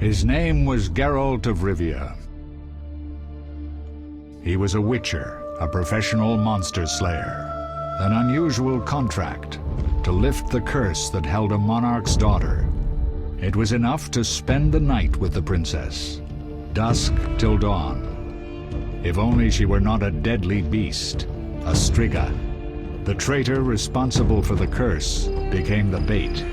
His name was Geralt of Rivia. He was a witcher, a professional monster slayer. An unusual contract to lift the curse that held a monarch's daughter. It was enough to spend the night with the princess, dusk till dawn. If only she were not a deadly beast, a striga. The traitor responsible for the curse became the bait.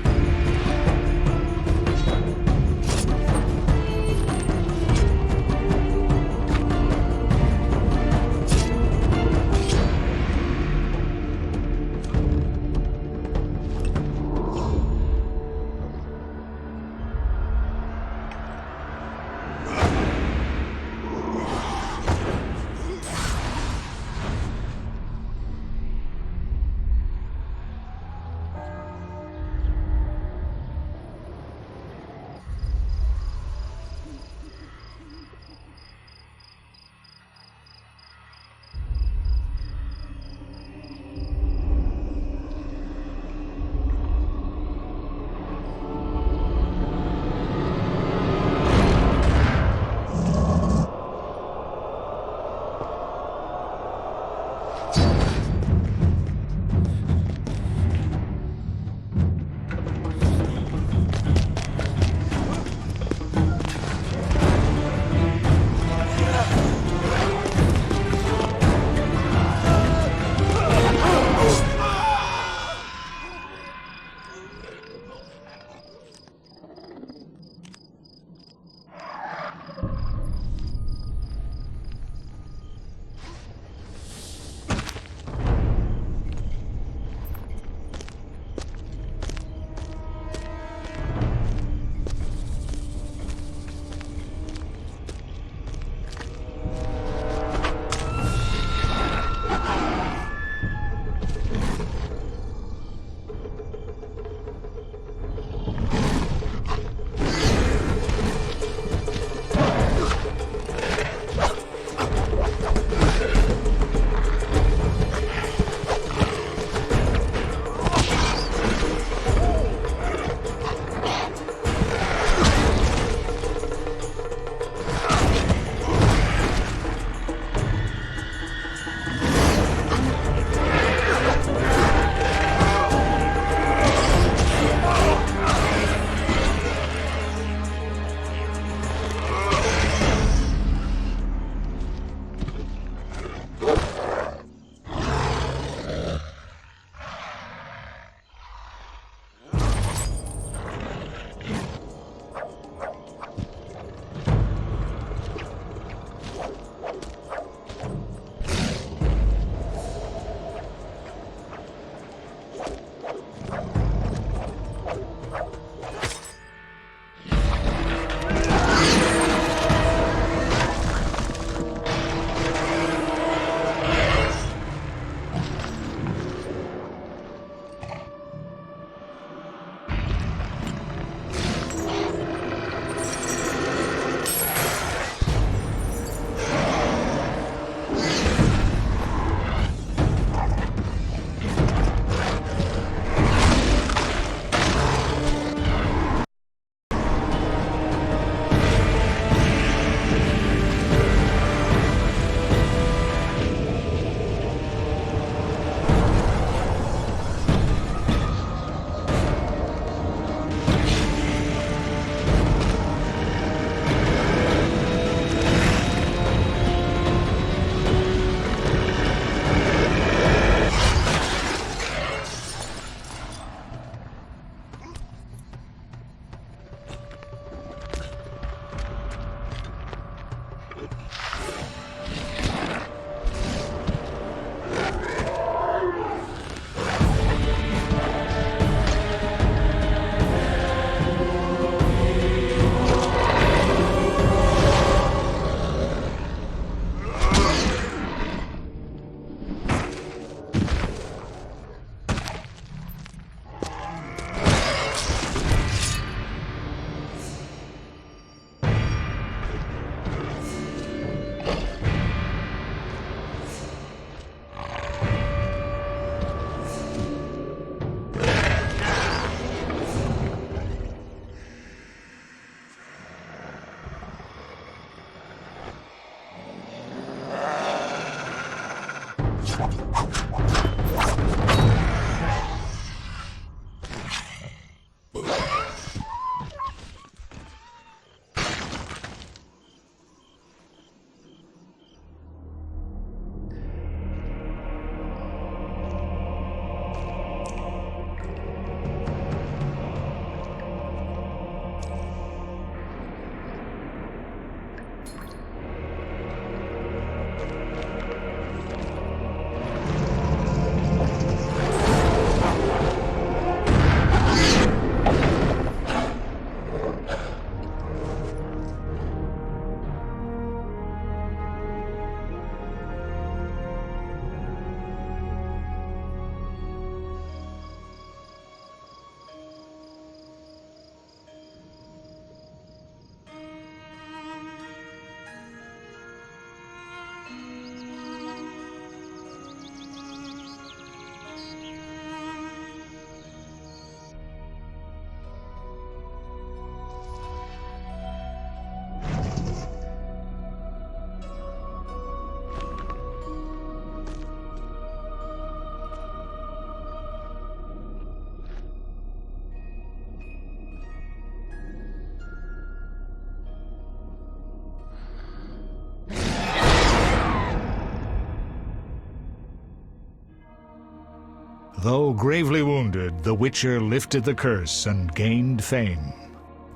Though gravely wounded, the Witcher lifted the curse and gained fame.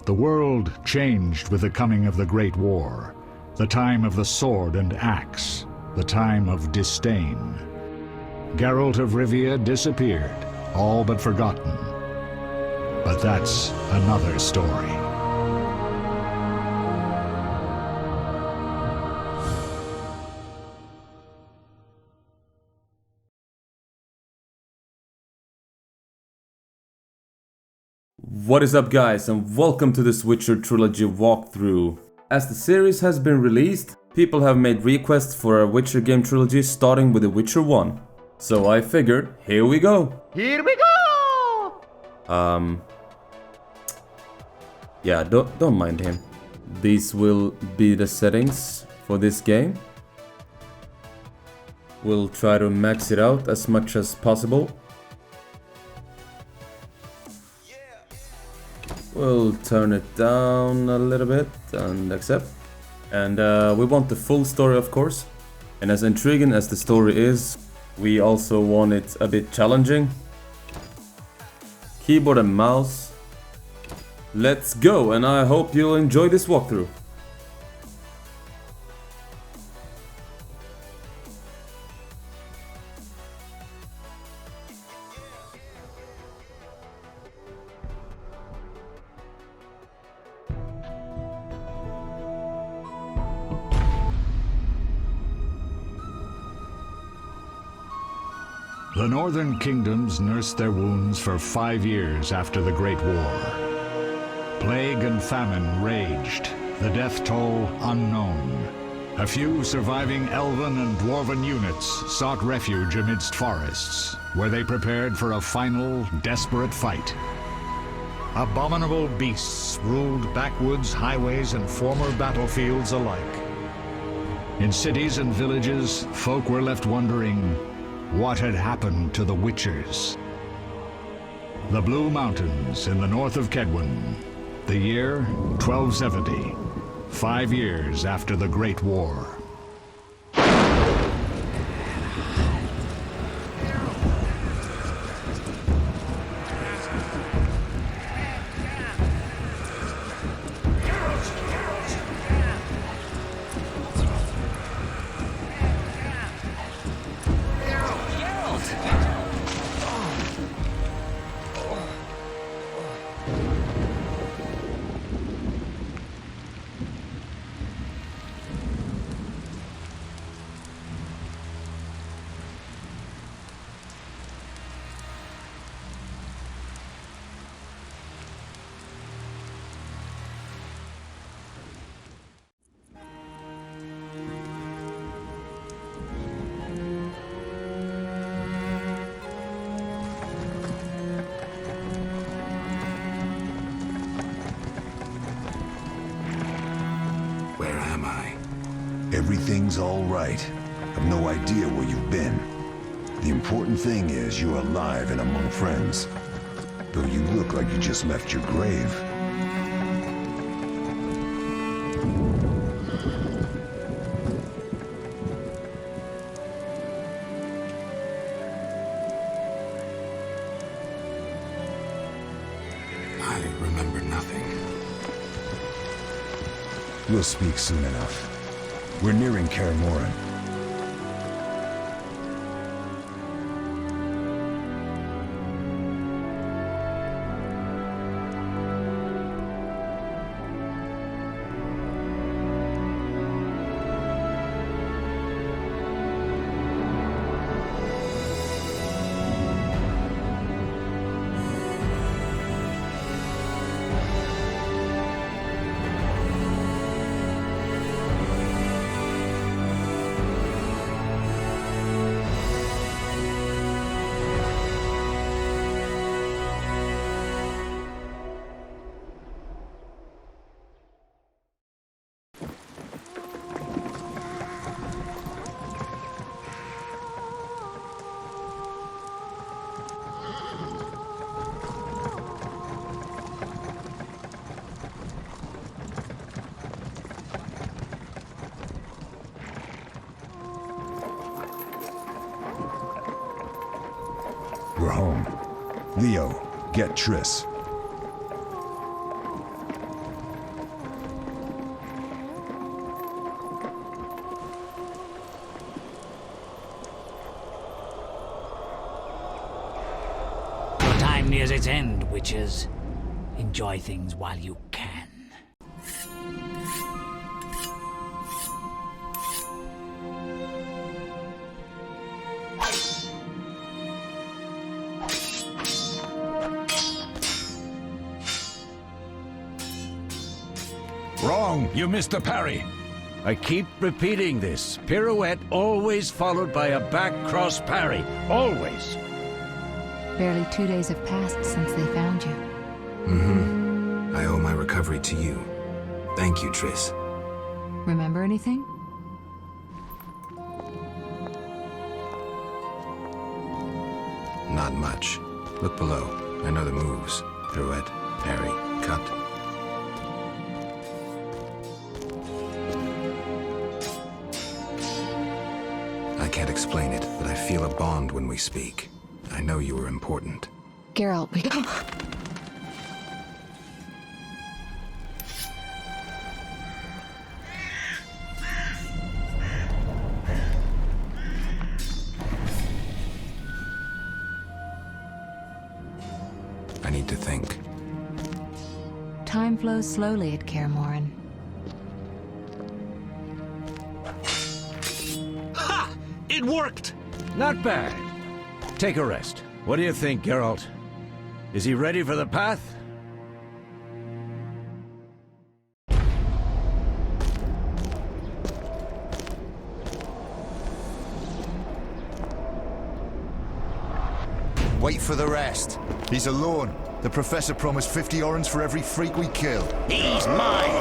The world changed with the coming of the Great War, the time of the sword and axe, the time of disdain. Geralt of Rivia disappeared, all but forgotten. But that's another story. What is up, guys, and welcome to this Witcher Trilogy walkthrough. As the series has been released, people have made requests for a Witcher game trilogy starting with The Witcher 1. So I figured, here we go! Here we go! Yeah, don't mind him. These will be the settings for this game. We'll try to max it out as much as possible. We'll turn it down a little bit and accept. And we want the full story, of course. And as intriguing as the story is, we also want it a bit challenging. Keyboard and mouse. Let's go, and I hope you'll enjoy this walkthrough. The northern kingdoms nursed their wounds for 5 years after the Great War. Plague and famine raged, the death toll unknown. A few surviving elven and dwarven units sought refuge amidst forests, where they prepared for a final, desperate fight. Abominable beasts ruled backwoods, highways, and former battlefields alike. In cities and villages, folk were left wondering, what had happened to the Witchers? The Blue Mountains in the north of Kedwen. The year 1270, 5 years after the Great War. Everything's all right. I've no idea where you've been. The important thing is you're alive and among friends. Though you look like you just left your grave. I remember nothing. We'll speak soon enough. We're nearing Kaer Morhen. We're home. Leo, get Triss. Your time nears its end, witches. Enjoy things while you can. Wrong! You missed the parry! I keep repeating this. Pirouette always followed by a back cross parry. Always! Barely 2 days have passed since they found you. I owe my recovery to you. Thank you, Triss. Remember anything? Not much. Look below. I know the moves. Pirouette, parry, cut. I can't explain it, but I feel a bond when we speak. I know you were important. Geralt, I need to think. time flows slowly at Kaer Morhen. It worked! Not bad. Take a rest. What do you think, Geralt? Is he ready for the path? Wait for the rest. He's alone. The Professor promised 50 orens for every freak we kill. He's mine!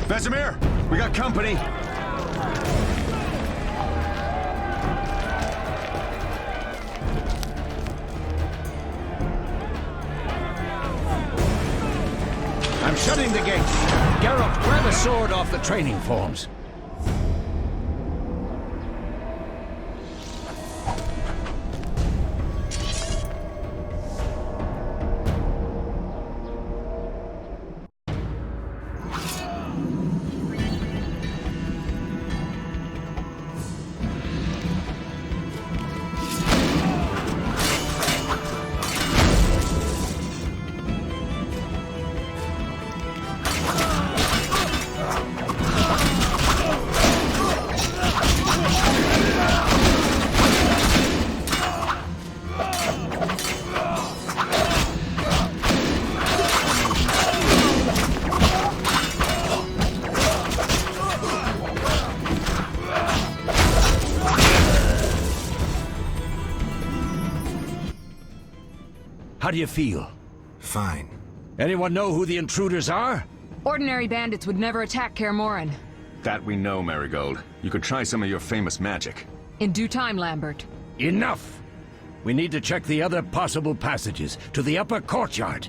Vesemir, we got company. I'm shutting the gate. Geralt, grab a sword off the training forms. How do you feel? Fine. Anyone know who the intruders are? Ordinary bandits would never attack Kaer Morhen. That we know, Marigold. You could try some of your famous magic. In due time, Lambert. Enough! We need to check the other possible passages to the upper courtyard.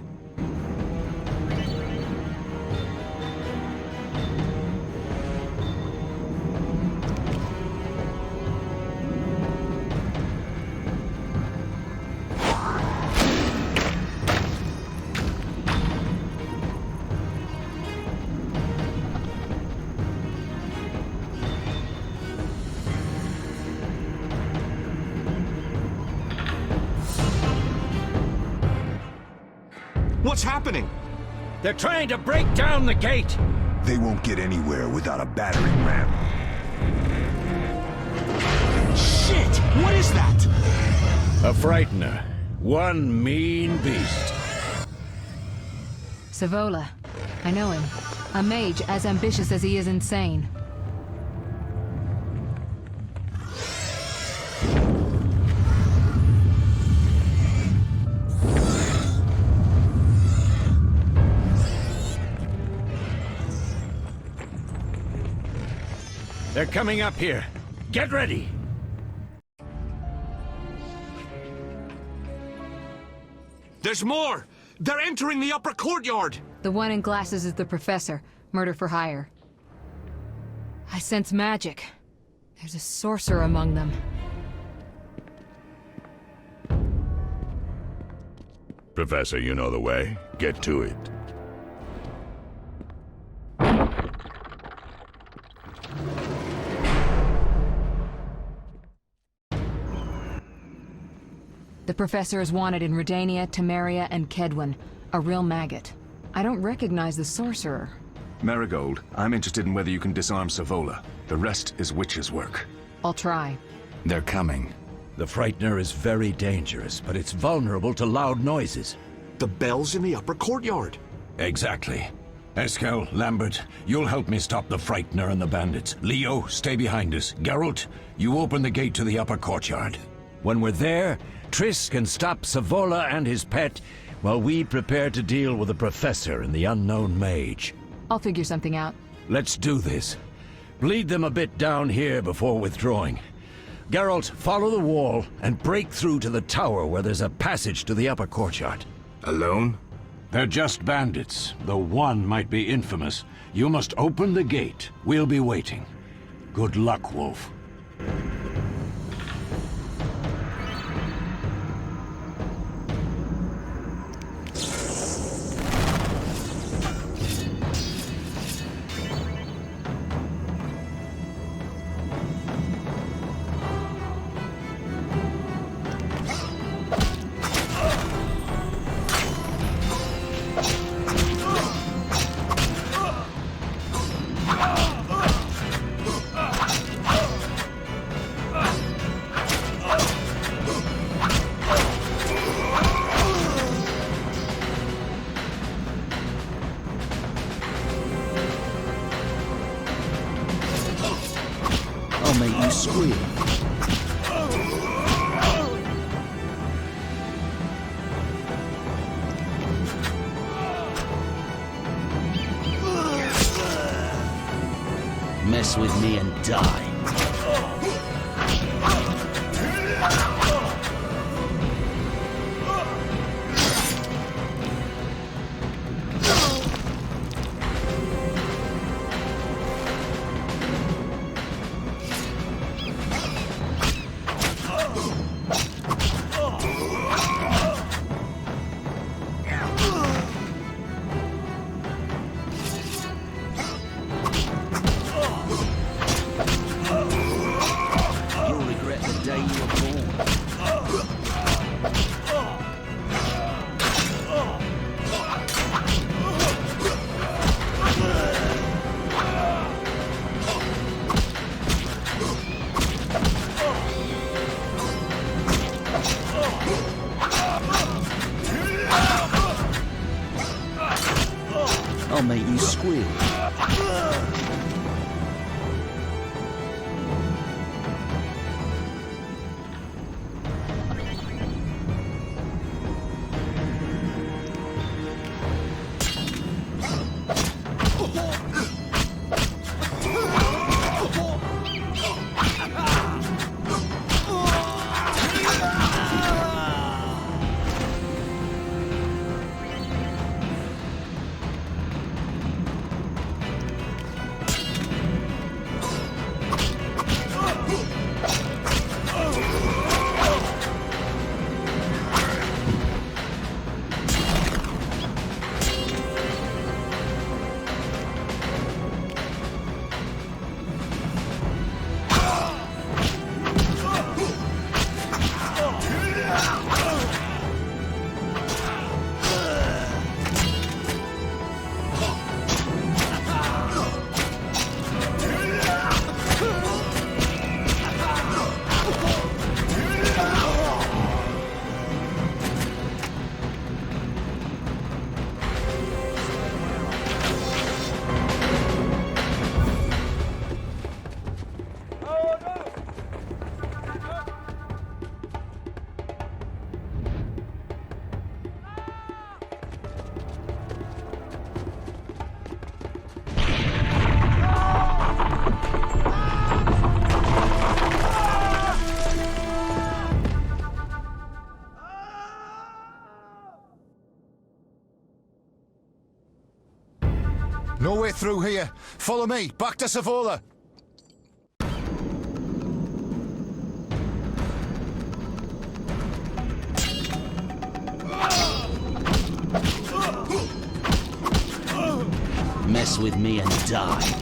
What's happening? They're trying to break down the gate! They won't get anywhere without a battering ram. Shit! What is that? A frightener. One mean beast. Savola. I know him. A mage as ambitious as he is insane. They're coming up here. Get ready! There's more! They're entering the upper courtyard! The one in glasses is the professor. Murder for hire. I sense magic. There's a sorcerer among them. Professor, you know the way. Get to it. The professor is wanted in Redania, Temeria, and Kedwen. A real maggot. I don't recognize the sorcerer. Marigold, I'm interested in whether you can disarm Savola. The rest is witch's work. I'll try. They're coming. The frightener is very dangerous, but it's vulnerable to loud noises. The bell's in the upper courtyard. Exactly. Eskel, Lambert, you'll help me stop the frightener and the bandits. Leo, stay behind us. Geralt, you open the gate to the upper courtyard. When we're there, Triss can stop Savola and his pet, while we prepare to deal with the professor and the unknown mage. I'll figure something out. Let's do this. Bleed them a bit down here before withdrawing. Geralt, follow the wall and break through to the tower where there's a passage to the upper courtyard. Alone? They're just bandits, though one might be infamous. You must open the gate. We'll be waiting. Good luck, Wolf. I'll make you squeal. Mess with me and die. I'll make you squeal. No way through here. Follow me, back to Savola. Mess with me and die.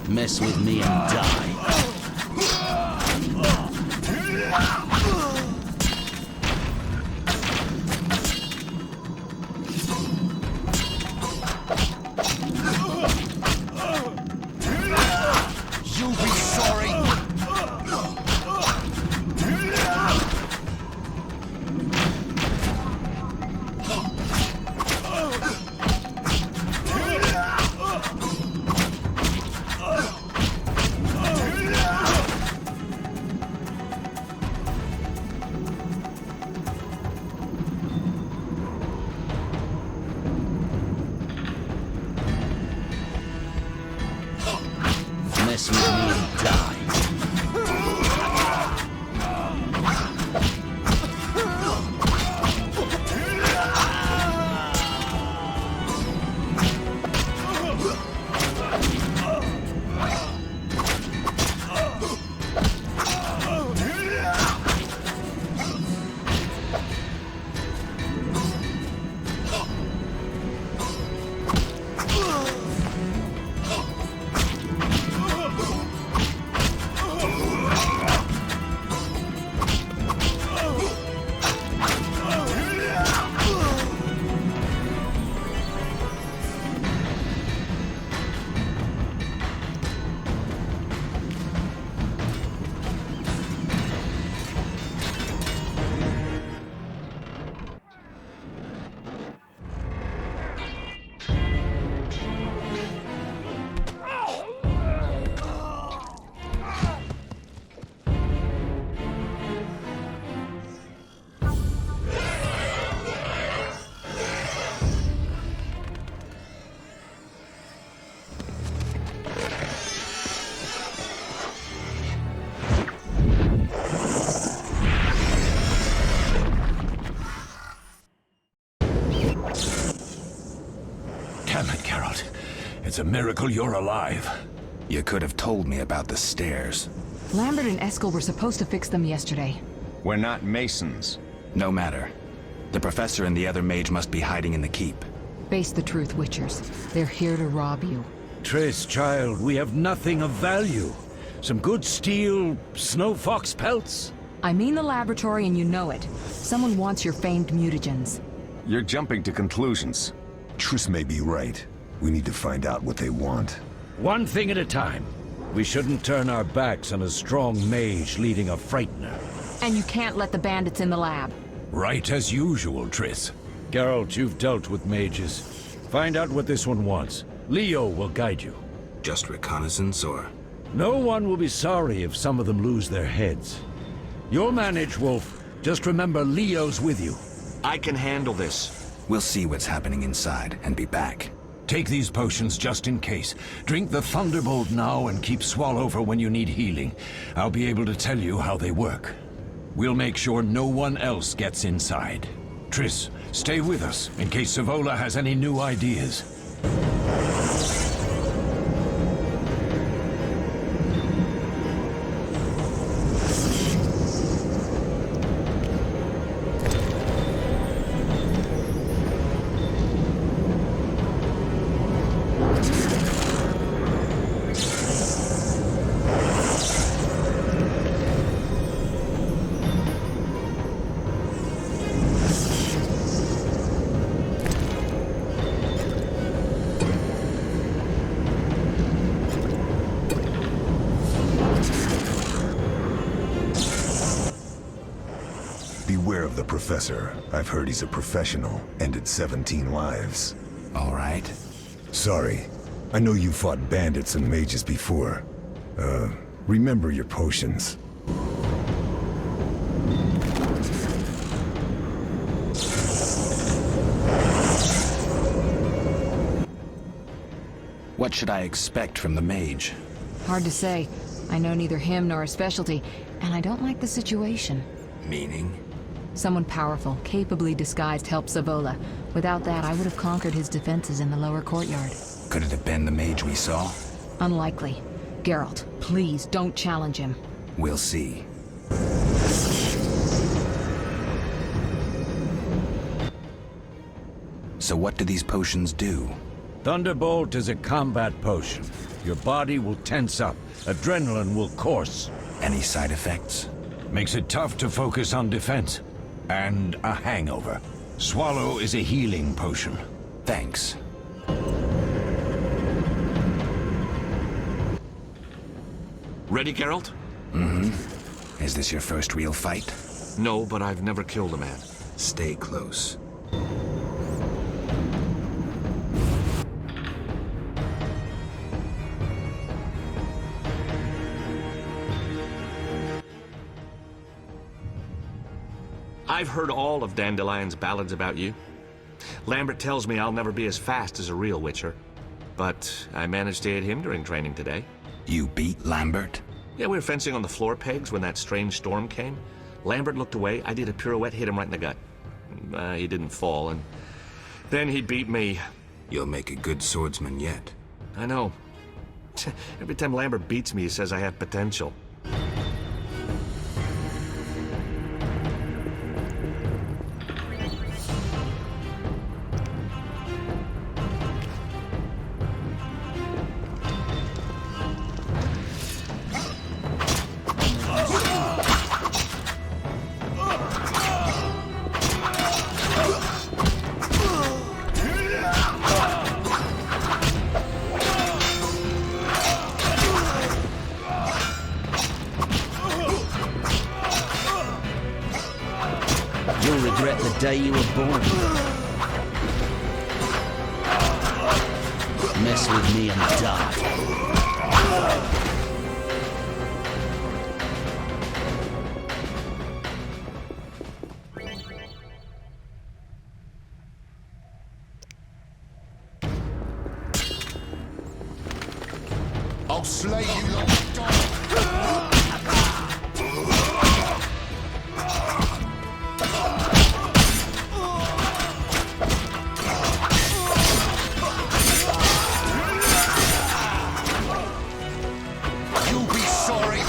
Mess with me and die. You'll be sorry. Mess with me and die. Damn it, Geralt. It's a miracle you're alive. You could have told me about the stairs. Lambert and Eskel were supposed to fix them yesterday. We're not masons. No matter. The professor and the other mage must be hiding in the keep. Face the truth, Witchers. They're here to rob you. Triss, child, we have nothing of value. Some good steel, snow fox pelts. I mean the laboratory and you know it. Someone wants your famed mutagens. You're jumping to conclusions. Triss may be right. We need to find out what they want. One thing at a time. We shouldn't turn our backs on a strong mage leading a frightener. And you can't let the bandits in the lab. Right as usual, Triss. Geralt, you've dealt with mages. Find out what this one wants. Leo will guide you. Just reconnaissance, or...? No one will be sorry if some of them lose their heads. You'll manage, Wolf. Just remember Leo's with you. I can handle this. We'll see what's happening inside and be back. Take these potions just in case. Drink the Thunderbolt now and keep Swallow for when you need healing. I'll be able to tell you how they work. We'll make sure no one else gets inside. Triss, stay with us in case Savola has any new ideas. Beware of the Professor. I've heard he's a professional. Ended 17 lives. All right. Sorry. I know you fought bandits and mages before. Remember your potions. What should I expect from the mage? Hard to say. I know neither him nor his specialty, and I don't like the situation. Meaning? Someone powerful, capably disguised helped Savola. Without that, I would have conquered his defenses in the lower courtyard. Could it have been the mage we saw? Unlikely. Geralt, please don't challenge him. We'll see. So what do these potions do? Thunderbolt is a combat potion. Your body will tense up. Adrenaline will course. Any side effects? Makes it tough to focus on defense. And a hangover. Swallow is a healing potion. Thanks. Ready, Geralt? Mm-hmm. Is this your first real fight? No, but I've never killed a man. Stay close. I've heard all of Dandelion's ballads about you. Lambert tells me I'll never be as fast as a real Witcher. But I managed to hit him during training today. You beat Lambert? Yeah, we were fencing on the floor pegs when that strange storm came. Lambert looked away, I did a pirouette, hit him right in the gut. He didn't fall, and then he beat me. You'll make a good swordsman yet. I know. Every time Lambert beats me, he says I have potential. You'll regret the day you were born. Mess with me and die. I'll slay you like a dog. You'll be sorry.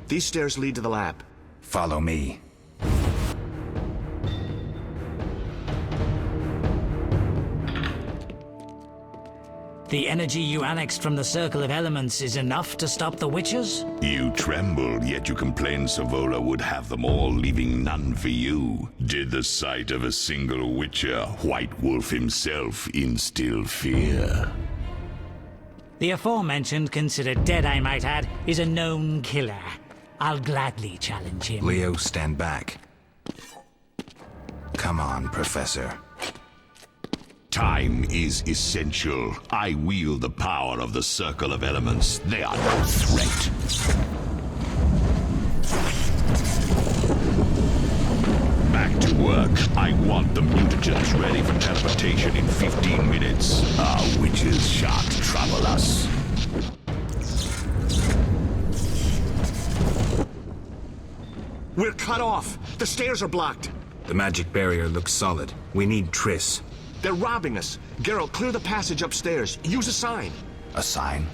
These stairs lead to the lab. Follow me. The energy you annexed from the Circle of Elements is enough to stop the Witchers? You trembled, yet you complained Savola would have them all, leaving none for you. Did the sight of a single Witcher, White Wolf himself, instill fear? The aforementioned, considered dead I might add, is a known killer. I'll gladly challenge him. Leo, stand back. Come on, Professor. Time is essential. I wield the power of the Circle of Elements. They are no threat. Back to work. I want the mutagens ready for teleportation in 15 minutes. Our witches shan't trouble us. We're cut off. The stairs are blocked. The magic barrier looks solid. We need Triss. They're robbing us. Geralt, clear the passage upstairs. Use a sign. A sign?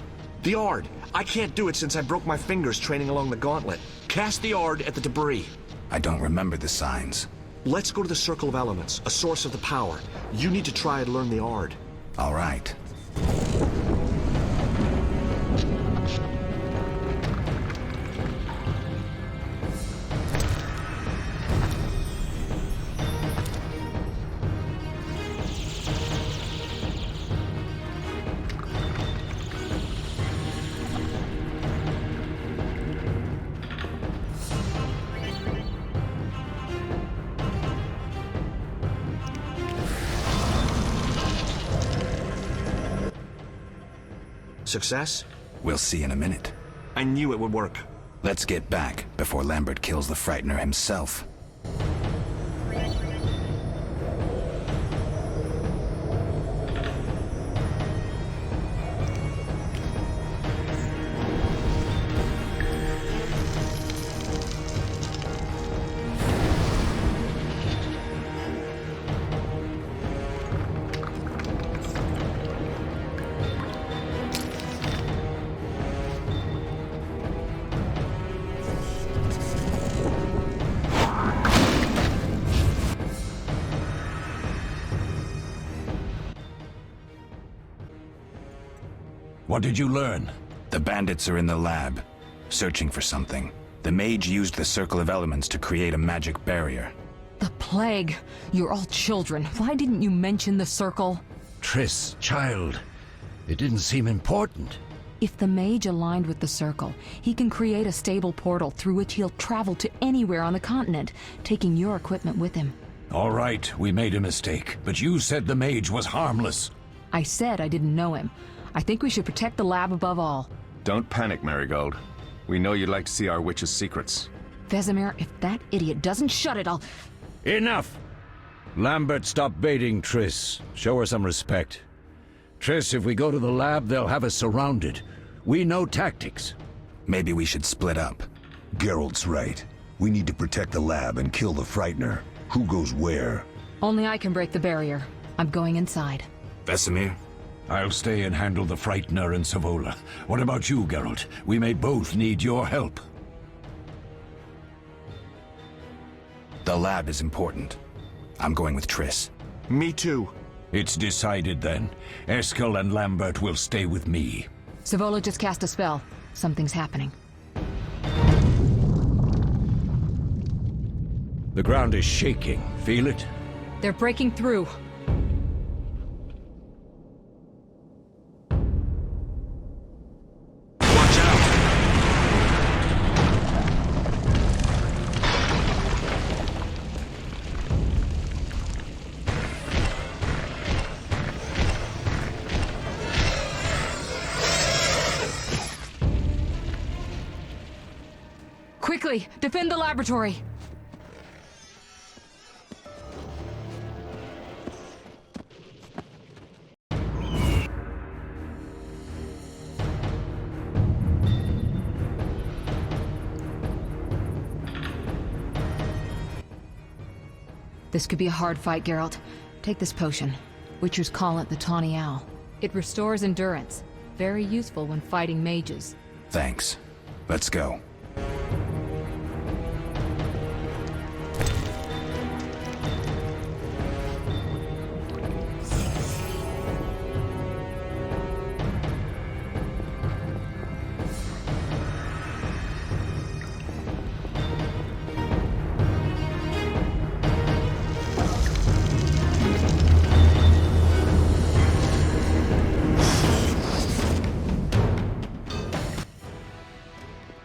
The Ard. I can't do it since I broke my fingers training along the gauntlet. Cast the Ard at the debris. I don't remember the signs. Let's go to the Circle of Elements, a source of the power. You need to try and learn the Ard. All right. Success? We'll see in a minute. I knew it would work. Let's get back before Lambert kills the Frightener himself. What did you learn? The bandits are in the lab, searching for something. The mage used the circle of elements to create a magic barrier. The plague. You're all children. Why didn't you mention the circle? Triss, child. It didn't seem important. If the mage aligned with the circle, he can create a stable portal through which he'll travel to anywhere on the continent, taking your equipment with him. All right, we made a mistake, but you said the mage was harmless. I said I didn't know him. I think we should protect the lab above all. Don't panic, Marigold. We know you'd like to see our witch's secrets. Vesemir, if that idiot doesn't shut it, I'll... Enough! Lambert, stop baiting Triss. Show her some respect. Triss, if we go to the lab, they'll have us surrounded. We know tactics. Maybe we should split up. Geralt's right. We need to protect the lab and kill the Frightener. Who goes where? Only I can break the barrier. I'm going inside. Vesemir? I'll stay and handle the Frightener and Savola. What about you, Geralt? We may both need your help. The lab is important. I'm going with Triss. Me too. It's decided then. Eskel and Lambert will stay with me. Savola just cast a spell. Something's happening. The ground is shaking. Feel it? They're breaking through. Quickly, defend the laboratory! This could be a hard fight, Geralt. Take this potion. Witchers call it the Tawny Owl. It restores endurance. Very useful when fighting mages. Thanks. Let's go.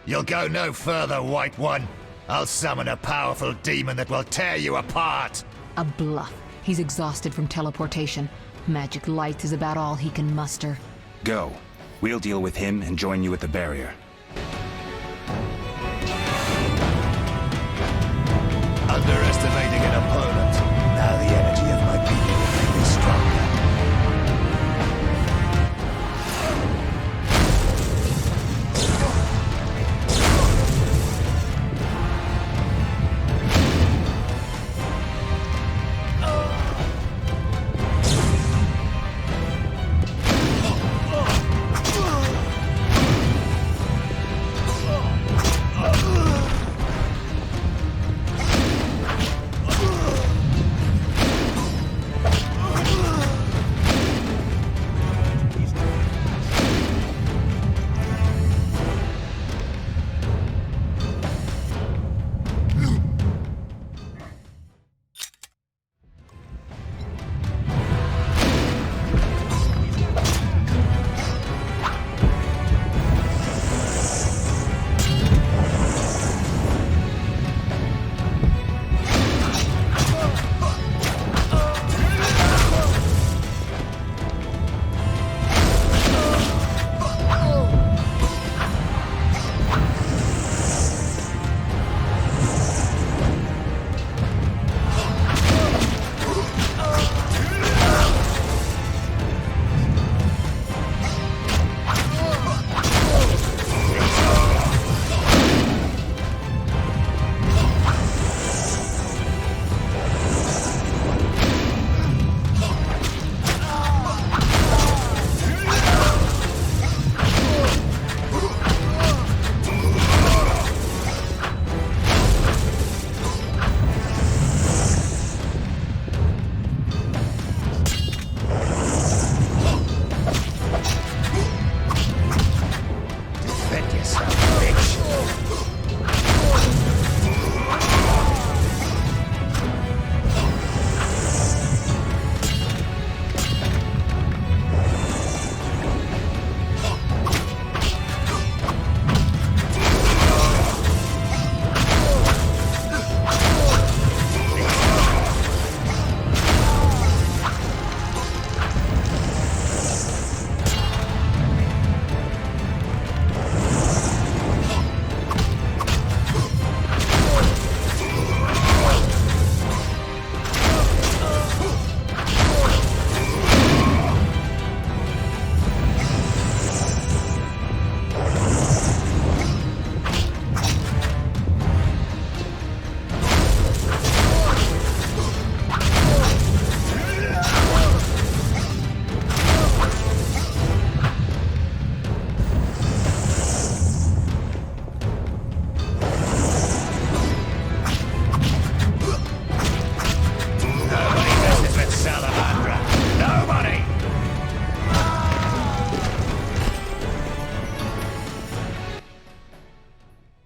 You'll go no further, White One. I'll summon a powerful demon that will tear you apart. A bluff. He's exhausted from teleportation. Magic light is about all he can muster. Go. We'll deal with him and join you at the barrier. Underestimating an opponent. Now the energy of my people will make me stronger.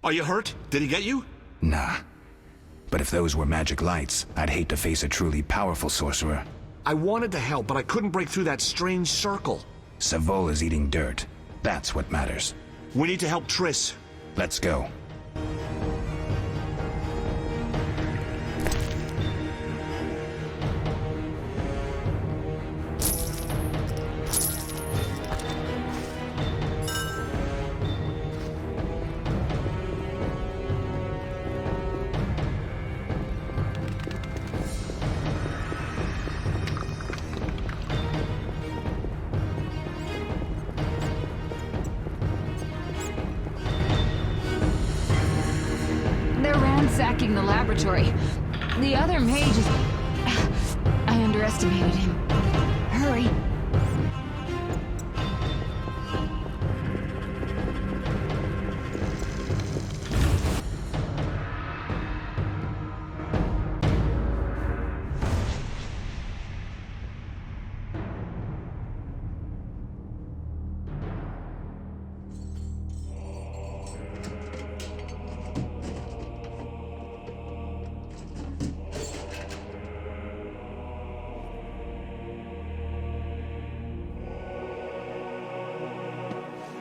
Are you hurt? Did he get you? Nah. But if those were magic lights, I'd hate to face a truly powerful sorcerer. I wanted to help, but I couldn't break through that strange circle. Savola's eating dirt. That's what matters. We need to help Triss. Let's go. Ransacking the laboratory. The other mage is... I underestimated him. Hurry.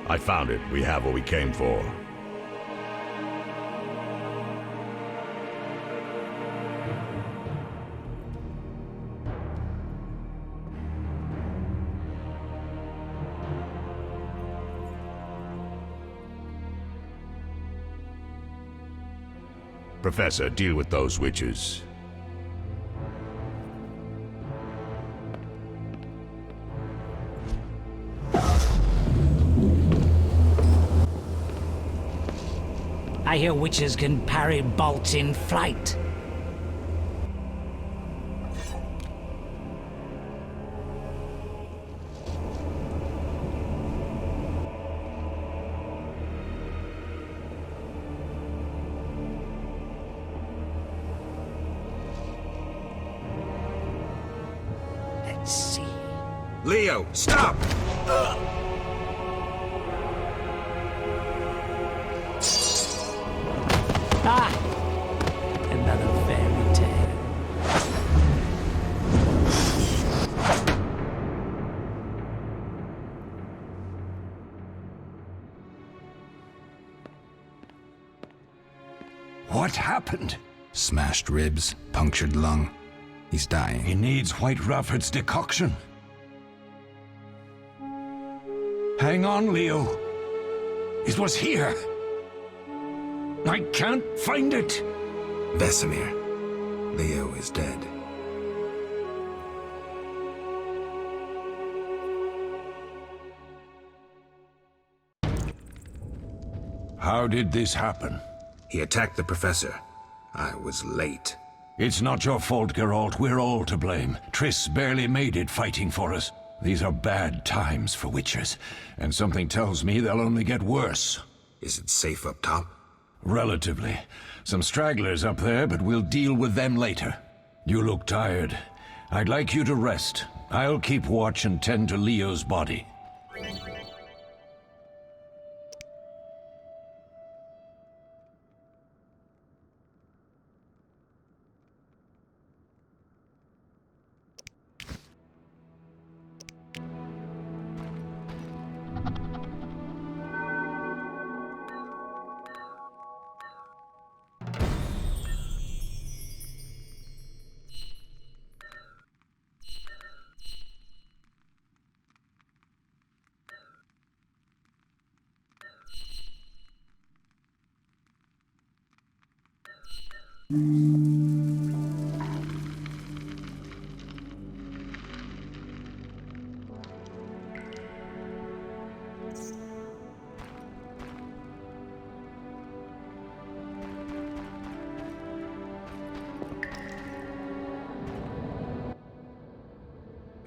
I found it. We have what we came for. Professor, deal with those witches. I hear witches can parry bolts in flight. Let's see. Leo, stop! Ah! Another fairy tale. What happened? Smashed ribs, punctured lung. He's dying. He needs White Rafford's decoction. Hang on, Leo. It was here. I can't find it. Vesemir. Leo is dead. How did this happen? He attacked the professor. I was late. It's not your fault, Geralt. We're all to blame. Triss barely made it fighting for us. These are bad times for witchers, and something tells me they'll only get worse. Is it safe up top? Relatively. Some stragglers up there, but we'll deal with them later. You look tired. I'd like you to rest. I'll keep watch and tend to Leo's body.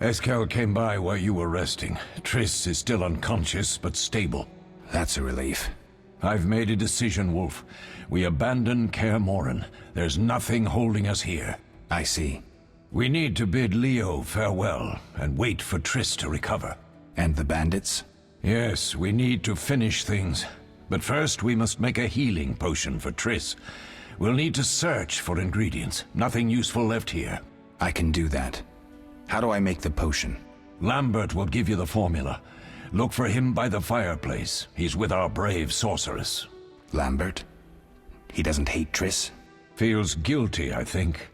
Eskel came by while you were resting. Triss is still unconscious, but stable. That's a relief. I've made a decision, Wolf. We abandon Kaer Morhen. There's nothing holding us here. I see. We need to bid Leo farewell and wait for Triss to recover. And the bandits? Yes, we need to finish things. But first, we must make a healing potion for Triss. We'll need to search for ingredients. Nothing useful left here. I can do that. How do I make the potion? Lambert will give you the formula. Look for him by the fireplace. He's with our brave sorceress. Lambert? He doesn't hate Triss? Feels guilty, I think.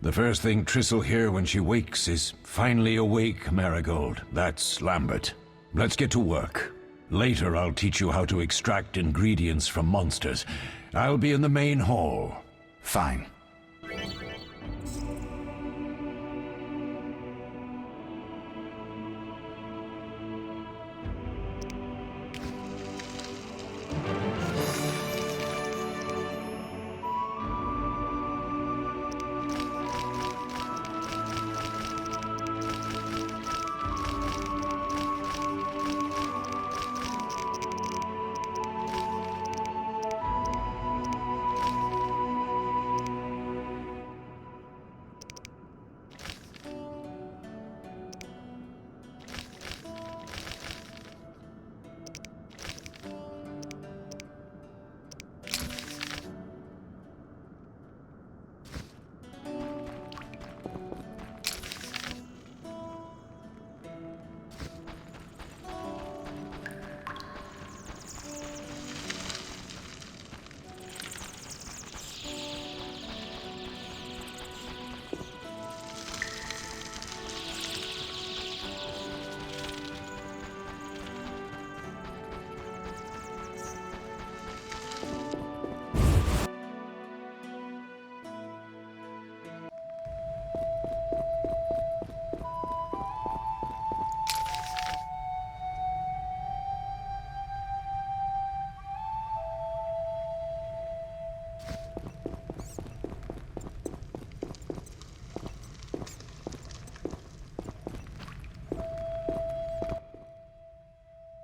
The first thing Triss will hear when she wakes is, "Finally awake, Marigold." That's Lambert. Let's get to work. Later I'll teach you how to extract ingredients from monsters. I'll be in the main hall. Fine.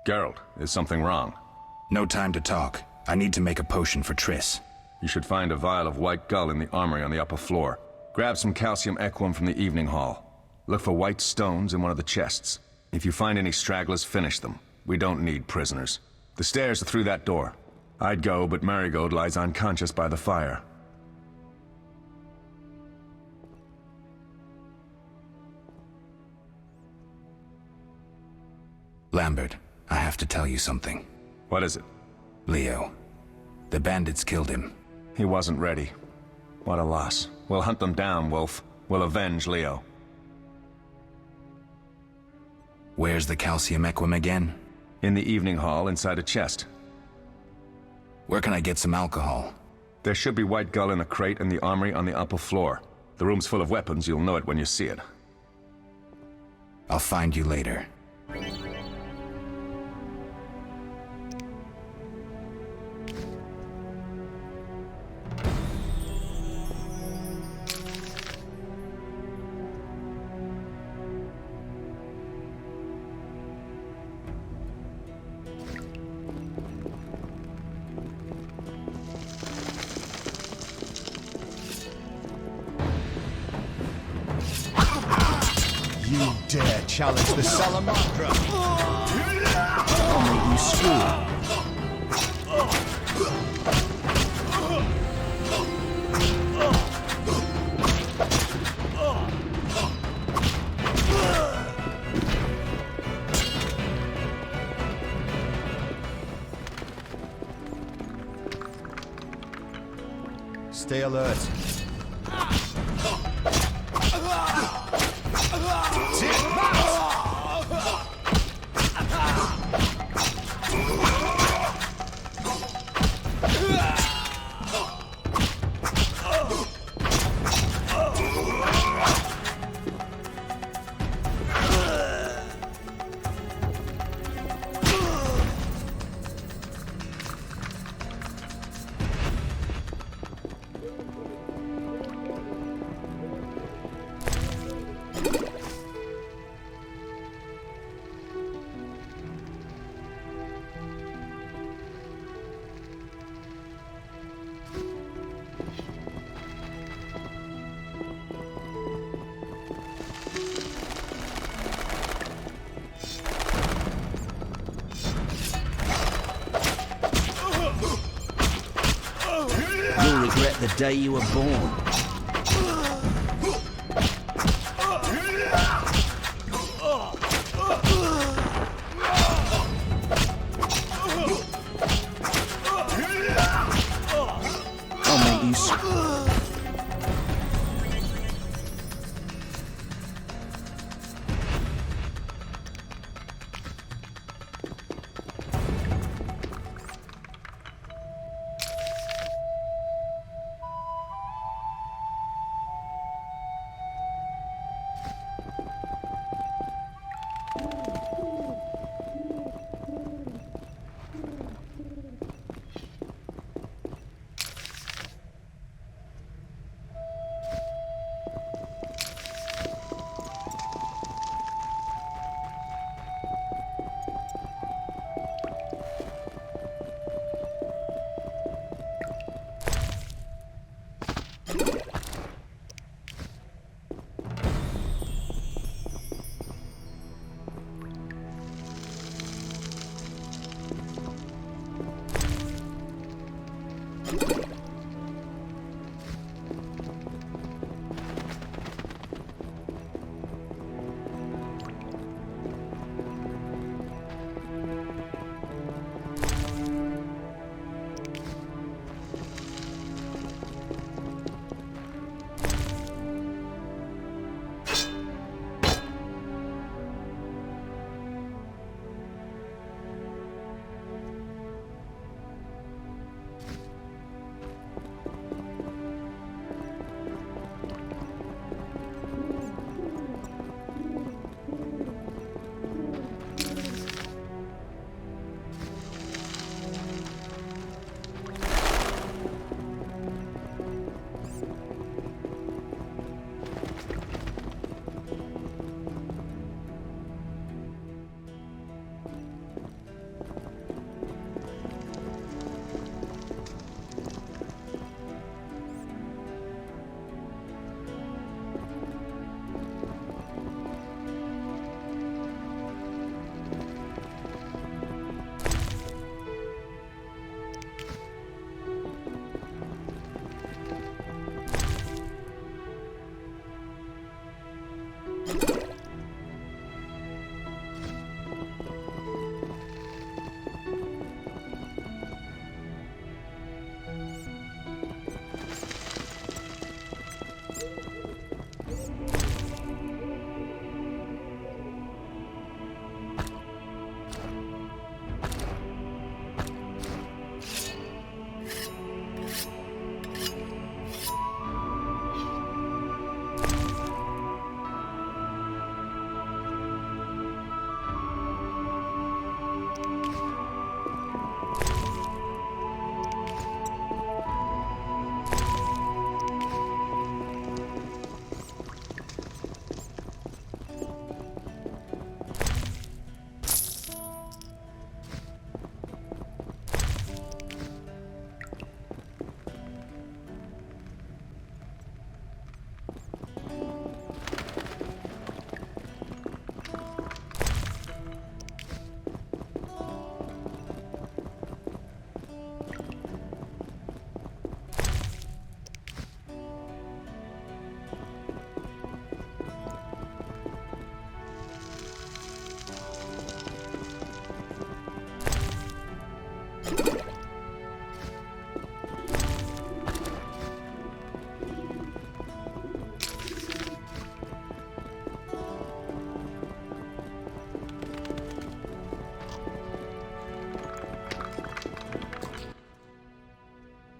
Geralt, is something wrong? No time to talk. I need to make a potion for Triss. You should find a vial of white gull in the armory on the upper floor. Grab some calcium equum from the evening hall. Look for white stones in one of the chests. If you find any stragglers, finish them. We don't need prisoners. The stairs are through that door. I'd go, but Marigold lies unconscious by the fire. Lambert, I have to tell you something. What is it? Leo. The bandits killed him. He wasn't ready. What a loss. We'll hunt them down, Wolf. We'll avenge Leo. Where's the calcium equum again? In the evening hall, inside a chest. Where can I get some alcohol? There should be white gull in a crate in the armory on the upper floor. The room's full of weapons, you'll know it when you see it. I'll find you later. You dare challenge the Salamandra? I'll make you scream. Stay alert. the day you were born. I'll make you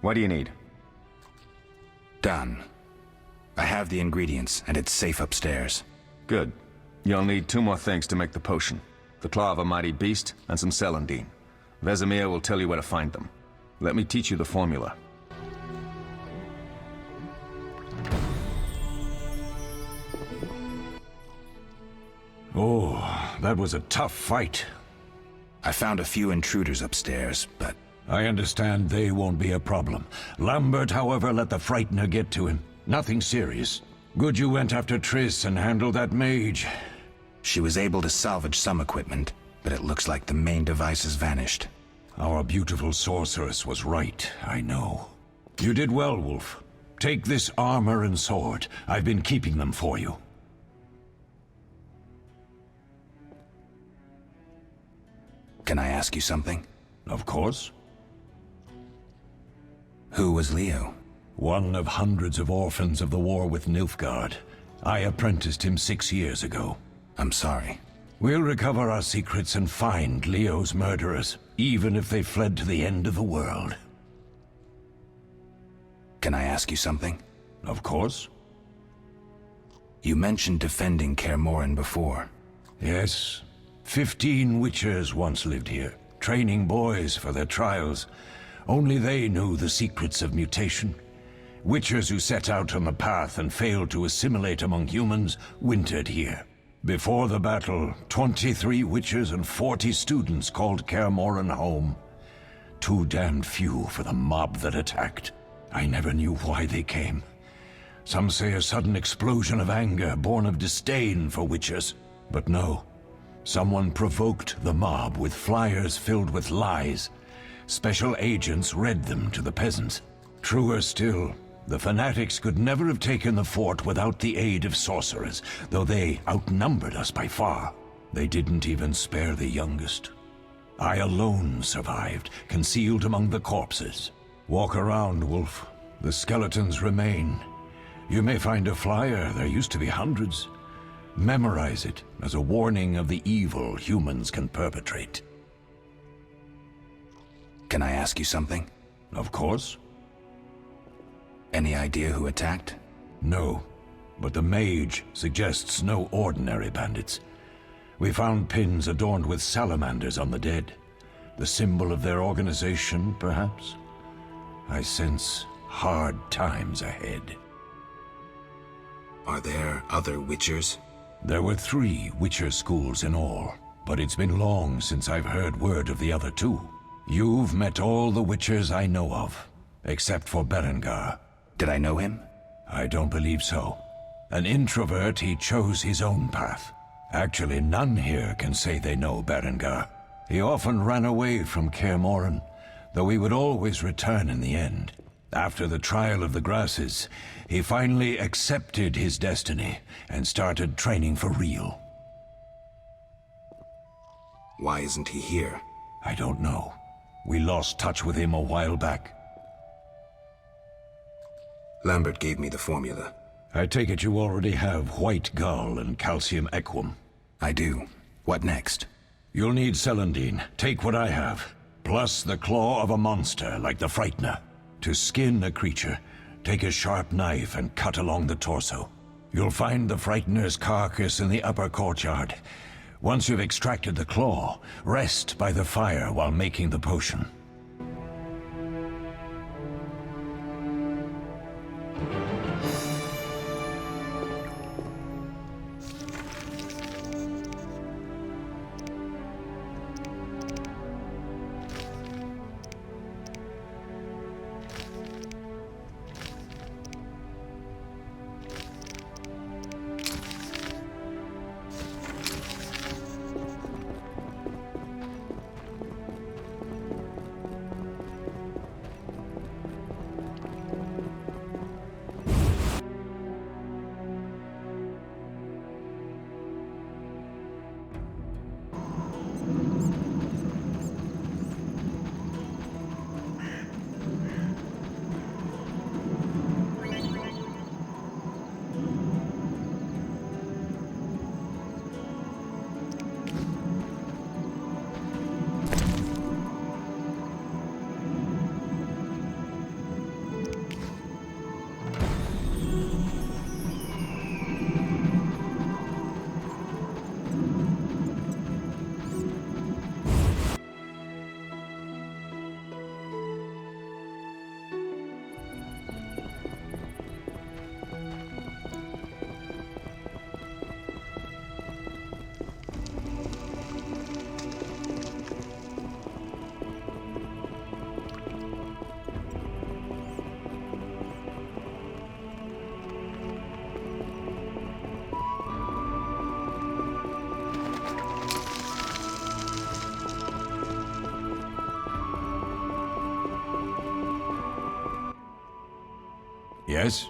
What do you need? Done. I have the ingredients, and it's safe upstairs. Good. You'll need 2 more things to make the potion. The claw of a mighty beast, and some celandine. Vesemir will tell you where to find them. Let me teach you the formula. Oh, that was a tough fight. I found a few intruders upstairs, but... I understand they won't be a problem. Lambert, however, let the Frightener get to him. Nothing serious. Good you went after Triss and handled that mage. She was able to salvage some equipment, but it looks like the main device has vanished. Our beautiful sorceress was right, I know. You did well, Wolf. Take this armor and sword. I've been keeping them for you. Can I ask you something? Of course. Who was Leo? One of hundreds of orphans of the war with Nilfgaard. I apprenticed him 6 years ago. I'm sorry. We'll recover our secrets and find Leo's murderers, even if they fled to the end of the world. Can I ask you something? Of course. You mentioned defending Kaer Morhen before. Yes. 15 Witchers once lived here, training boys for their trials. Only they knew the secrets of mutation. Witchers who set out on the path and failed to assimilate among humans wintered here. Before the battle, 23 Witchers and 40 students called Kaer Morhen home. Too damned few for the mob that attacked. I never knew why they came. Some say a sudden explosion of anger born of disdain for Witchers. But no. Someone provoked the mob with flyers filled with lies. Special agents read them to the peasants. Truer still, the fanatics could never have taken the fort without the aid of sorcerers, though they outnumbered us by far. They didn't even spare the youngest. I alone survived, concealed among the corpses. Walk around, Wolf. The skeletons remain. You may find a flyer, there used to be hundreds. Memorize it as a warning of the evil humans can perpetrate. Can I ask you something? Of course. Any idea who attacked? No, but the mage suggests no ordinary bandits. We found pins adorned with salamanders on the dead. The symbol of their organization, perhaps? I sense hard times ahead. Are there other Witchers? There were 3 Witcher schools in all, but it's been long since I've heard word of the other 2. You've met all the Witchers I know of, except for Berengar. Did I know him? I don't believe so. An introvert, he chose his own path. Actually, none here can say they know Berengar. He often ran away from Kaer Morhen, though he would always return in the end. After the trial of the grasses, he finally accepted his destiny and started training for real. Why isn't he here? I don't know. We lost touch with him a while back. Lambert gave me the formula. I take it you already have white gull and calcium equum. I do. What next? You'll need celandine. Take what I have. Plus the claw of a monster like the Frightener. To skin a creature, take a sharp knife and cut along the torso. You'll find the Frightener's carcass in the upper courtyard. Once you've extracted the claw, rest by the fire while making the potion. Yes?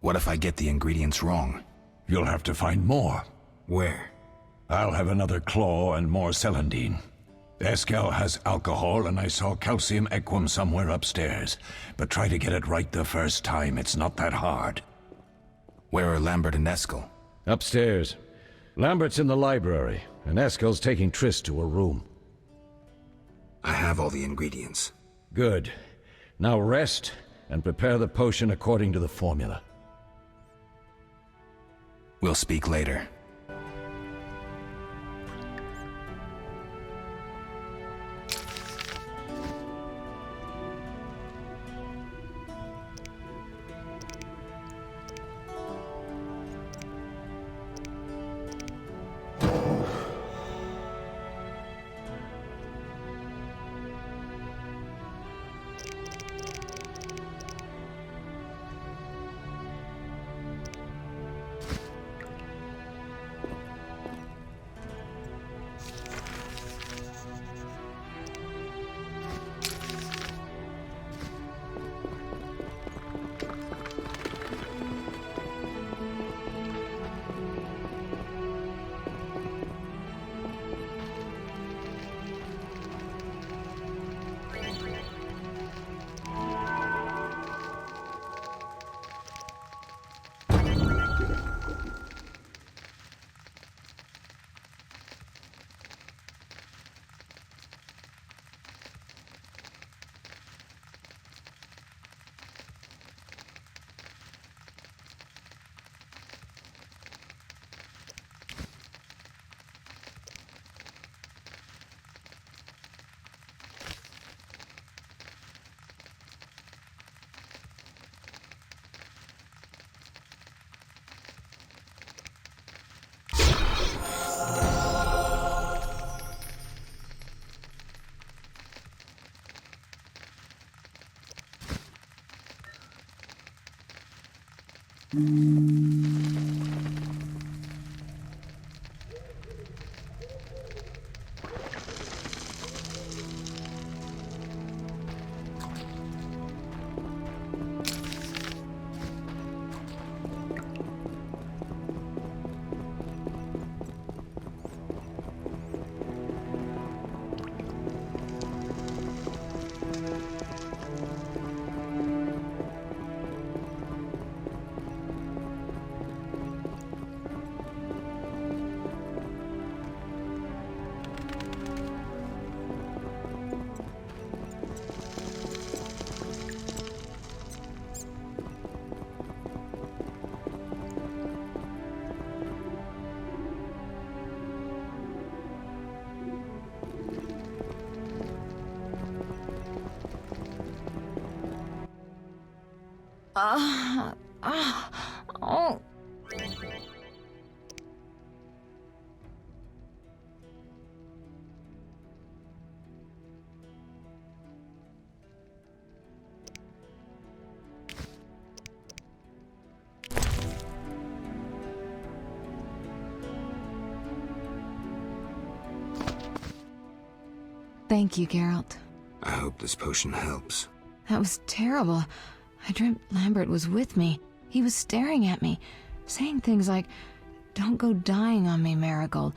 What if I get the ingredients wrong? You'll have to find more. Where? I'll have another claw and more celandine. Eskel has alcohol, and I saw calcium equum somewhere upstairs. But try to get it right the first time. It's not that hard. Where are Lambert and Eskel? Upstairs. Lambert's in the library, and Eskel's taking Triss to her room. I have all the ingredients. Good. Now rest, and prepare the potion according to the formula. We'll speak later. Oh. Thank you, Geralt. I hope this potion helps. That was terrible. I dreamt Lambert was with me. He was staring at me, saying things like, "Don't go dying on me, Marigold,"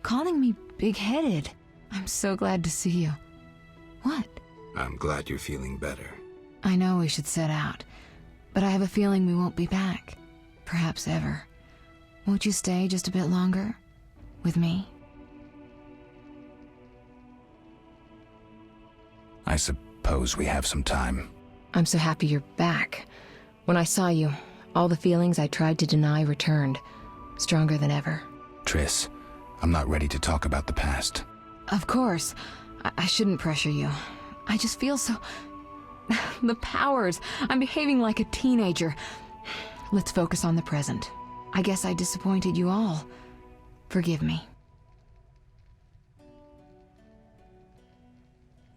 calling me big-headed. I'm so glad to see you. What? I'm glad you're feeling better. I know we should set out, but I have a feeling we won't be back. Perhaps ever. Won't you stay just a bit longer? With me? I suppose we have some time. I'm so happy you're back. When I saw you, all the feelings I tried to deny returned, stronger than ever. Triss, I'm not ready to talk about the past. Of course. I shouldn't pressure you. I just feel so... the powers. I'm behaving like a teenager. Let's focus on the present. I guess I disappointed you all. Forgive me.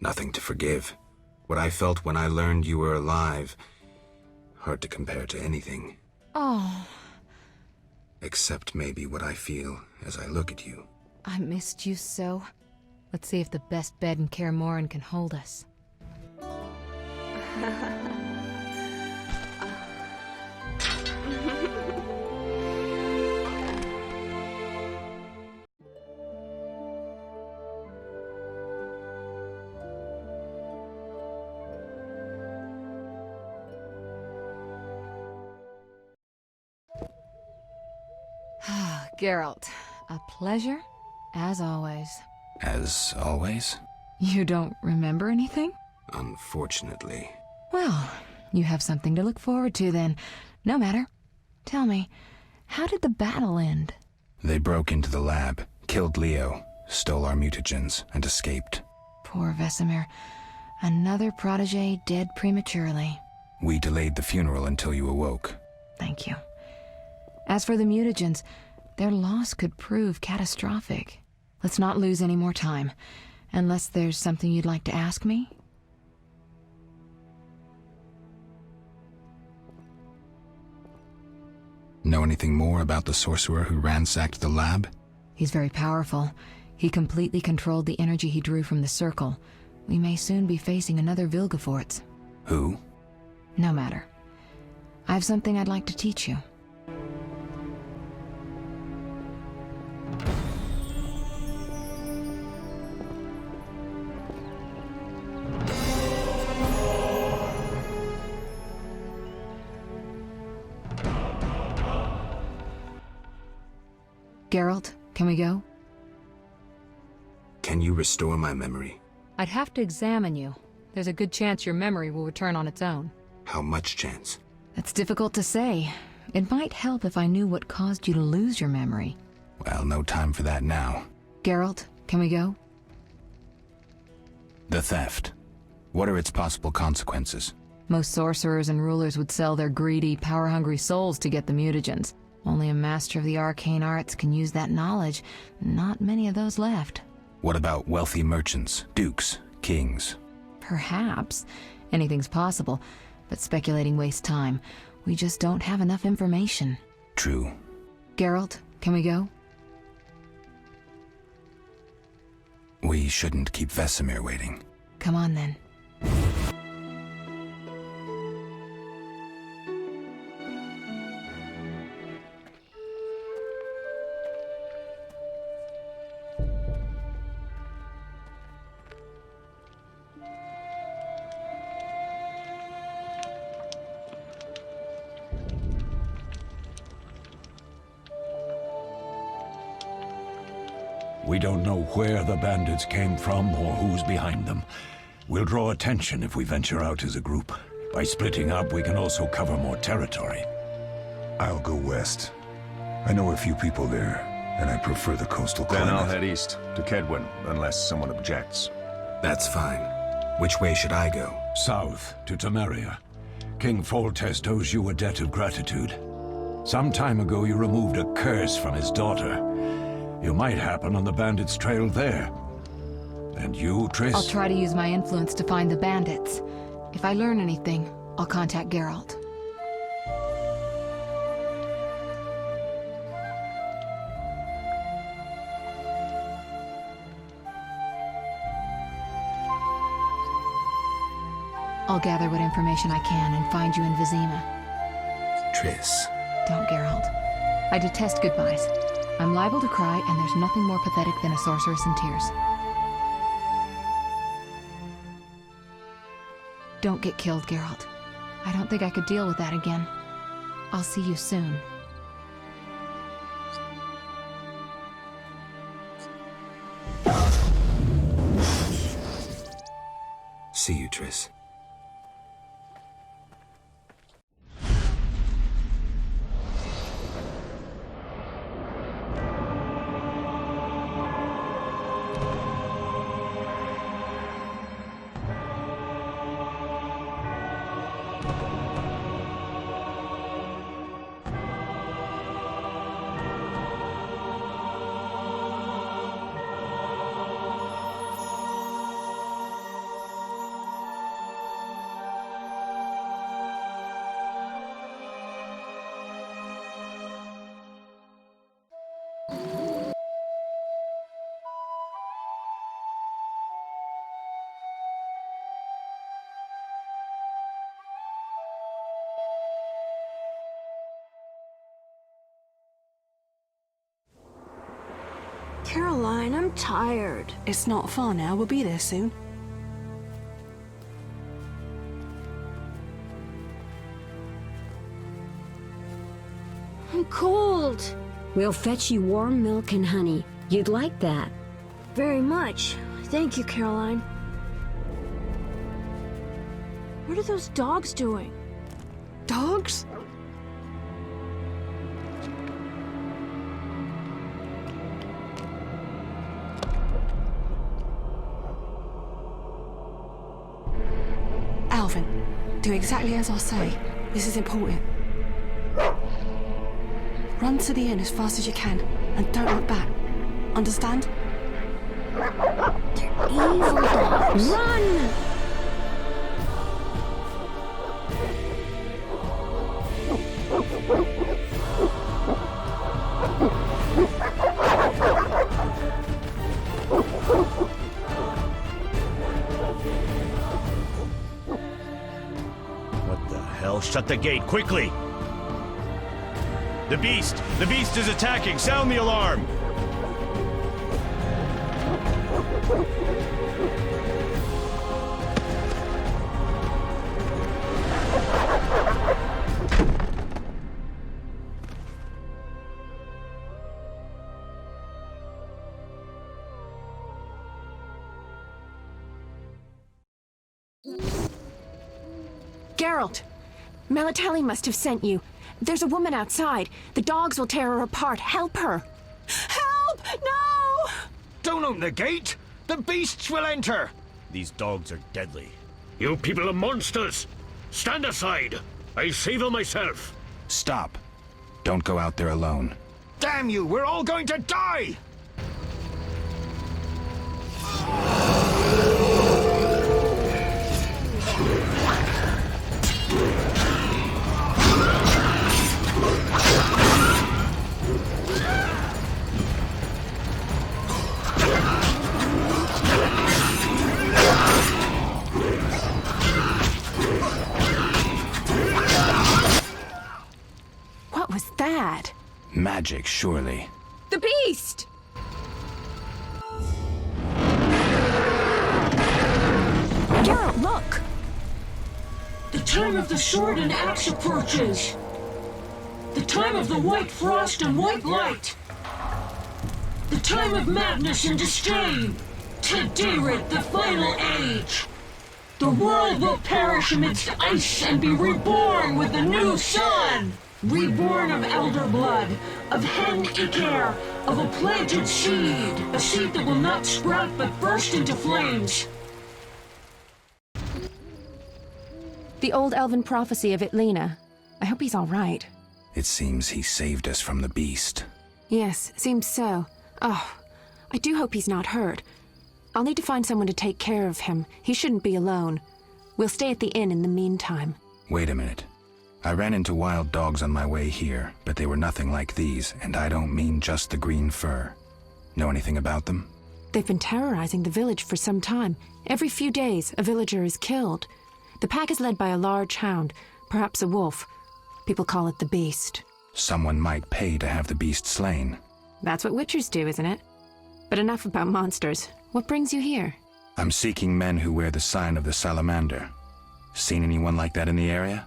Nothing to forgive. What I felt when I learned you were alive, hard to compare to anything. Oh. Except maybe what I feel as I look at you. I missed you so. Let's see if the best bed in Kaer Morhen can hold us. Geralt, a pleasure, as always. As always? You don't remember anything? Unfortunately. Well, you have something to look forward to then. No matter. Tell me, how did the battle end? They broke into the lab, killed Leo, stole our mutagens, and escaped. Poor Vesemir. Another protege dead prematurely. We delayed the funeral until you awoke. Thank you. As for the mutagens, their loss could prove catastrophic. Let's not lose any more time. Unless there's something you'd like to ask me? Know anything more about the sorcerer who ransacked the lab? He's very powerful. He completely controlled the energy he drew from the circle. We may soon be facing another Vilgefortz. Who? No matter. I have something I'd like to teach you. Geralt, can we go? Can you restore my memory? I'd have to examine you. There's a good chance your memory will return on its own. How much chance? That's difficult to say. It might help if I knew what caused you to lose your memory. Well, no time for that now. Geralt, can we go? The theft. What are its possible consequences? Most sorcerers and rulers would sell their greedy, power-hungry souls to get the mutagens. Only a master of the arcane arts can use that knowledge. Not many of those left. What about wealthy merchants, dukes, kings? Perhaps. Anything's possible, but speculating wastes time. We just don't have enough information. True. Geralt, can we go? We shouldn't keep Vesemir waiting. Come on then. We don't know where the bandits came from or who's behind them. We'll draw attention if we venture out as a group. By splitting up, we can also cover more territory. I'll go west. I know a few people there, and I prefer the coastal climate. Then I'll head east, to Kedwin, unless someone objects. That's fine. Which way should I go? South, to Temeria. King Foltest owes you a debt of gratitude. Some time ago, you removed a curse from his daughter. You might happen on the bandits' trail there. And you, Triss? I'll try to use my influence to find the bandits. If I learn anything, I'll contact Geralt. I'll gather what information I can and find you in Vizima. Triss. Don't, Geralt. I detest goodbyes. I'm liable to cry, and there's nothing more pathetic than a sorceress in tears. Don't get killed, Geralt. I don't think I could deal with that again. I'll see you soon. See you, Triss. Caroline, I'm tired. It's not far now. We'll be there soon. I'm cold. We'll fetch you warm milk and honey. You'd like that. Very much. Thank you, Caroline. What are those dogs doing? Dogs? Alvin, do exactly as I say. This is important. Run to the inn as fast as you can, and don't look back. Understand? They're evil dogs. Run! What the hell? Shut the gate, quickly! The beast! The beast is attacking! Sound the alarm! Geralt! Melitele must have sent you. There's a woman outside. The dogs will tear her apart. Help her! Help! No! Don't open the gate! The beasts will enter! These dogs are deadly. You people are monsters! Stand aside! I'll save her myself! Stop. Don't go out there alone. Damn you! We're all going to die! What was that? Magic, surely. The beast! Geralt, look! The time of the sword and axe approaches. The time of the white frost and white light. The time of madness and disdain. Today, the final age. The world will perish amidst ice and be reborn with the new sun. Reborn of elder blood, of hen Iker, of a planted seed. A seed that will not sprout but burst into flames. The old elven prophecy of Itlena. I hope he's all right. It seems he saved us from the beast. Yes, seems so. Oh, I do hope he's not hurt. I'll need to find someone to take care of him. He shouldn't be alone. We'll stay at the inn in the meantime. Wait a minute. I ran into wild dogs on my way here, but they were nothing like these, and I don't mean just the green fur. Know anything about them? They've been terrorizing the village for some time. Every few days, a villager is killed. The pack is led by a large hound, perhaps a wolf. People call it the Beast. Someone might pay to have the beast slain. That's what witchers do, isn't it? But enough about monsters. What brings you here? I'm seeking men who wear the sign of the salamander. Seen anyone like that in the area?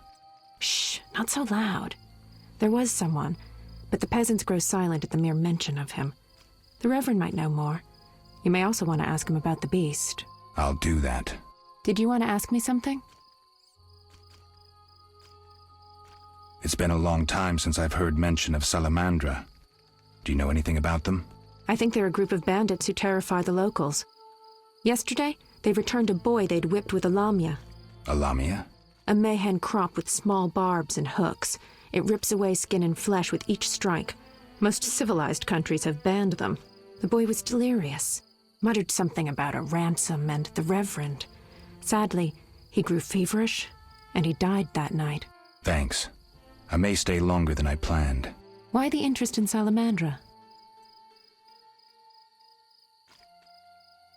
Shh, not so loud. There was someone, but the peasants grow silent at the mere mention of him. The Reverend might know more. You may also want to ask him about the beast. I'll do that. Did you want to ask me something? It's been a long time since I've heard mention of Salamandra. Do you know anything about them? I think they're a group of bandits who terrify the locals. Yesterday, they returned a boy they'd whipped with a lamia. A lamia? A mayhen crop with small barbs and hooks. It rips away skin and flesh with each strike. Most civilized countries have banned them. The boy was delirious, muttered something about a ransom and the Reverend. Sadly, he grew feverish, and he died that night. Thanks. I may stay longer than I planned. Why the interest in Salamandra?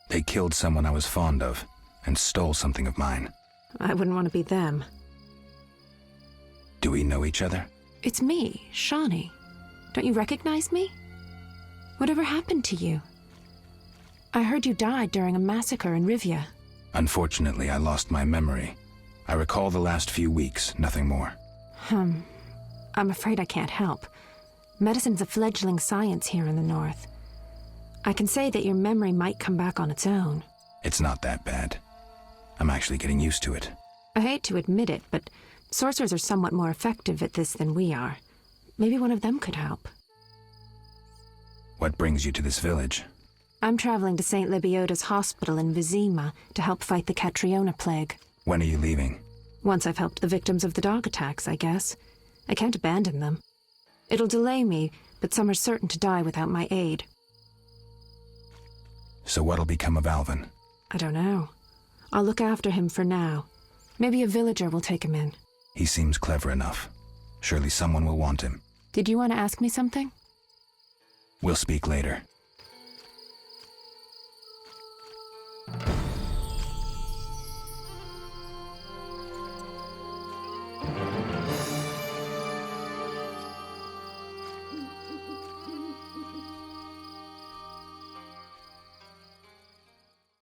They killed someone I was fond of, and stole something of mine. I wouldn't want to be them. Do we know each other? It's me, Shawnee. Don't you recognize me? Whatever happened to you? I heard you died during a massacre in Rivia. Unfortunately, I lost my memory. I recall the last few weeks, nothing more. I'm afraid I can't help. Medicine's a fledgling science here in the north. I can say that your memory might come back on its own. It's not that bad. I'm actually getting used to it. I hate to admit it, but sorcerers are somewhat more effective at this than we are. Maybe one of them could help. What brings you to this village? I'm traveling to St. Libioda's hospital in Vizima to help fight the Catriona plague. When are you leaving? Once I've helped the victims of the dog attacks, I guess. I can't abandon them. It'll delay me, but some are certain to die without my aid. So what'll become of Alvin? I don't know. I'll look after him for now. Maybe a villager will take him in. He seems clever enough. Surely someone will want him. Did you want to ask me something? We'll speak later.